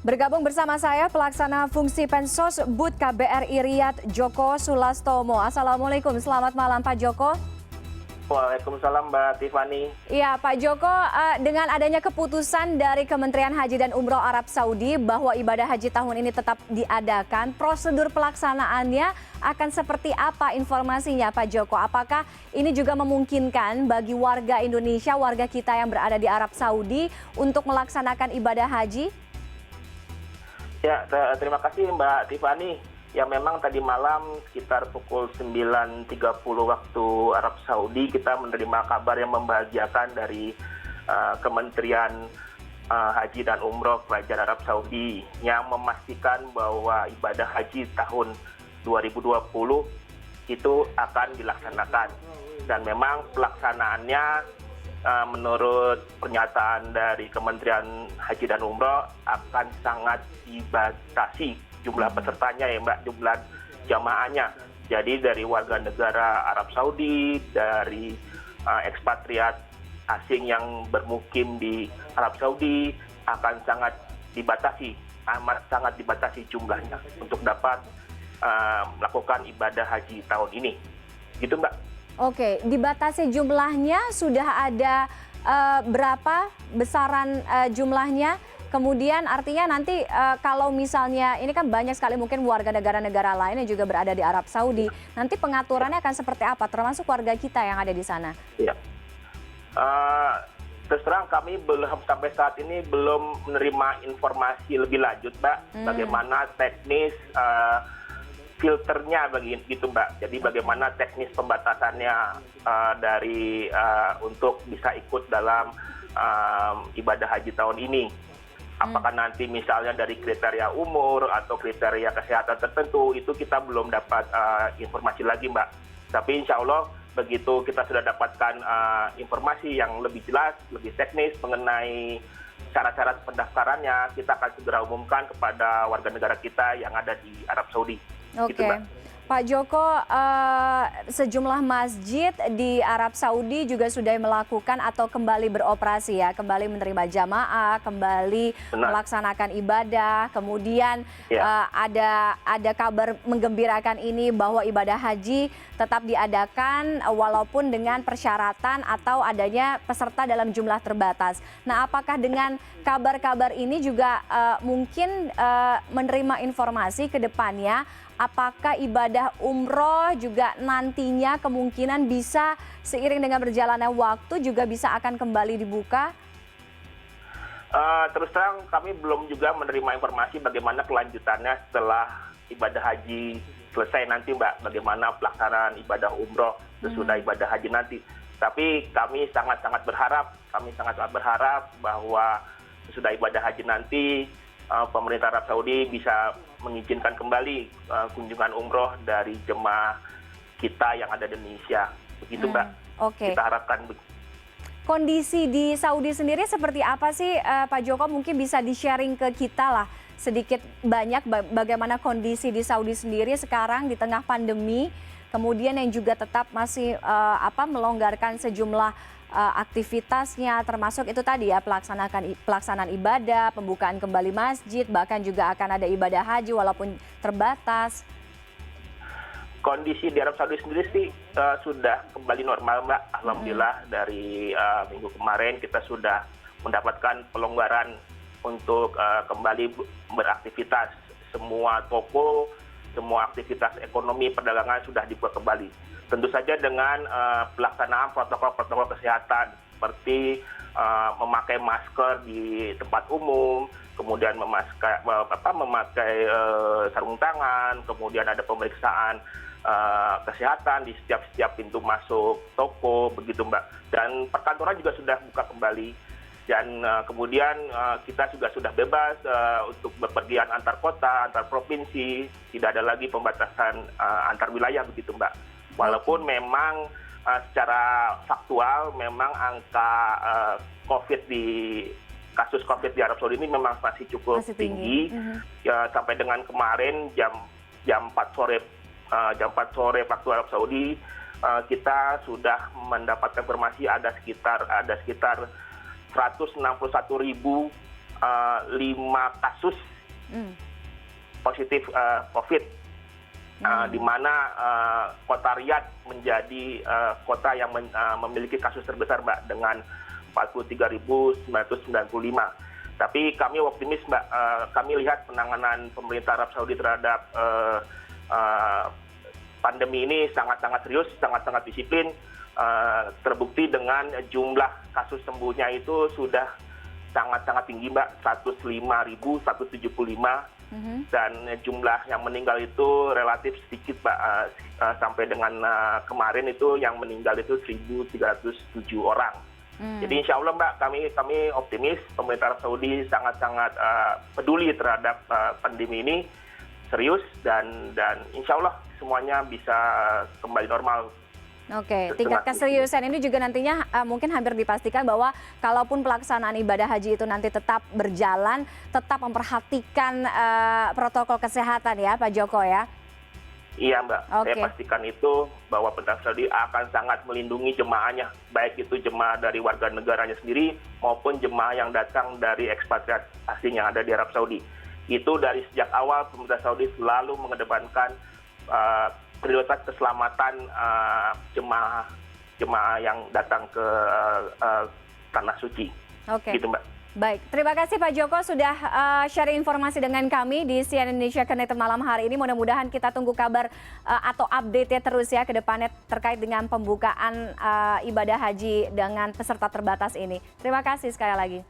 Bergabung bersama saya pelaksana fungsi Pensos Bud KBRI Riyad Joko Sulastomo. Assalamualaikum, selamat malam Pak Joko. Waalaikumsalam Mbak Tiffany. Iya Pak Joko, dengan adanya keputusan dari Kementerian Haji dan Umroh Arab Saudi bahwa ibadah haji tahun ini tetap diadakan, prosedur pelaksanaannya akan seperti apa informasinya Pak Joko? Apakah ini juga memungkinkan bagi warga Indonesia, warga kita yang berada di Arab Saudi untuk melaksanakan ibadah haji? Ya, terima kasih Mbak Tiffany. Ya memang tadi malam sekitar pukul 9.30 waktu Arab Saudi kita menerima kabar yang membahagiakan dari Kementerian Haji dan Umroh Kerajaan Arab Saudi yang memastikan bahwa ibadah haji tahun 2020 itu akan dilaksanakan. Dan memang pelaksanaannya menurut pernyataan dari Kementerian Haji dan Umroh akan sangat dibatasi jumlah pesertanya ya Mbak, jumlah jamaahnya. Jadi dari warga negara Arab Saudi, dari ekspatriat asing yang bermukim di Arab Saudi akan sangat dibatasi, amat sangat dibatasi jumlahnya untuk dapat melakukan ibadah haji tahun ini. Gitu Mbak. Oke, dibatasi jumlahnya sudah ada berapa besaran jumlahnya? Kemudian artinya nanti kalau misalnya ini kan banyak sekali mungkin warga negara-negara lain yang juga berada di Arab Saudi, nanti pengaturannya akan seperti apa? Termasuk warga kita yang ada di sana. Iya. Terus terang kami belum sampai saat ini belum menerima informasi lebih lanjut, Mbak, bagaimana teknis filternya begitu Mbak. Jadi bagaimana teknis pembatasannya dari untuk bisa ikut dalam ibadah haji tahun ini. Apakah nanti misalnya dari kriteria umur atau kriteria kesehatan tertentu itu kita belum dapat informasi lagi Mbak. Tapi insya Allah begitu kita sudah dapatkan informasi yang lebih jelas, lebih teknis mengenai syarat-syarat pendaftarannya, kita akan segera umumkan kepada warga negara kita yang ada di Arab Saudi. Oke, Pak Joko, sejumlah masjid di Arab Saudi juga sudah melakukan atau kembali beroperasi ya, kembali menerima jamaah, kembali melaksanakan ibadah. Kemudian ada kabar menggembirakan ini bahwa ibadah haji tetap diadakan walaupun dengan persyaratan atau adanya peserta dalam jumlah terbatas. Nah, apakah dengan kabar-kabar ini juga mungkin menerima informasi ke depannya? Apakah ibadah umroh juga nantinya kemungkinan bisa seiring dengan berjalannya waktu juga bisa akan kembali dibuka? Terus terang kami belum juga menerima informasi bagaimana kelanjutannya setelah ibadah haji selesai nanti Mbak. Bagaimana pelaksanaan ibadah umroh sesudah ibadah haji nanti. Tapi kami sangat-sangat berharap bahwa sesudah ibadah haji nanti pemerintah Arab Saudi bisa mengizinkan kembali kunjungan umroh dari jemaah kita yang ada di Indonesia. Begitu Mbak. Oke. Kita harapkan. Kondisi di Saudi sendiri seperti apa sih Pak Joko? Mungkin bisa di-sharing ke kita lah sedikit banyak bagaimana kondisi di Saudi sendiri sekarang di tengah pandemi. Kemudian yang juga tetap masih melonggarkan sejumlah aktivitasnya, termasuk itu tadi ya pelaksanaan ibadah, pembukaan kembali masjid, bahkan juga akan ada ibadah haji walaupun terbatas. Kondisi di Arab Saudi sendiri sih sudah kembali normal Mbak. Alhamdulillah dari minggu kemarin kita sudah mendapatkan pelonggaran untuk kembali beraktivitas. Semua toko, semua aktivitas ekonomi perdagangan sudah dibuka kembali. Tentu saja dengan pelaksanaan protokol-protokol kesehatan seperti memakai masker di tempat umum, kemudian memakai sarung tangan, kemudian ada pemeriksaan kesehatan di setiap pintu masuk toko, begitu Mbak. Dan perkantoran juga sudah buka kembali. Dan kemudian kita juga sudah bebas untuk bepergian antar kota, antar provinsi, tidak ada lagi pembatasan antar wilayah, begitu Mbak. Walaupun memang secara faktual memang angka kasus COVID di Arab Saudi ini memang masih cukup tinggi. Ya, sampai dengan kemarin jam 4 sore waktu Arab Saudi kita sudah mendapatkan informasi ada sekitar 161.000 5 kasus positif COVID, di mana kota Riyadh menjadi kota yang memiliki kasus terbesar, Mbak, dengan 43.995. Tapi kami optimis, Mbak, kami lihat penanganan pemerintah Arab Saudi terhadap pandemi ini sangat-sangat serius, sangat-sangat disiplin, terbukti dengan jumlah kasus sembuhnya itu sudah sangat-sangat tinggi, Mbak, 105.175, dan jumlah yang meninggal itu relatif sedikit, Mbak, sampai dengan kemarin itu yang meninggal itu 1.307 orang. Jadi insya Allah, Mbak, kami optimis pemerintah Arab Saudi sangat-sangat peduli terhadap pandemi ini, serius, dan insya Allah semuanya bisa kembali normal. Oke, tingkat keseriusan ini juga nantinya mungkin hampir dipastikan bahwa kalaupun pelaksanaan ibadah haji itu nanti tetap berjalan, tetap memperhatikan protokol kesehatan ya Pak Joko ya? Iya, Mbak, saya pastikan itu bahwa pemerintah Saudi akan sangat melindungi jemaahnya, baik itu jemaah dari warga negaranya sendiri maupun jemaah yang datang dari ekspatriat asing yang ada di Arab Saudi. Itu dari sejak awal pemerintah Saudi selalu mengedepankan prioritas keselamatan jemaah yang datang ke tanah suci. Oke. Gitu, Mbak. Baik, terima kasih Pak Joko sudah sharing informasi dengan kami di CNN Indonesia Connected malam hari ini. Mudah-mudahan kita tunggu kabar atau update-nya terus ya ke depannya terkait dengan pembukaan ibadah haji dengan peserta terbatas ini. Terima kasih sekali lagi.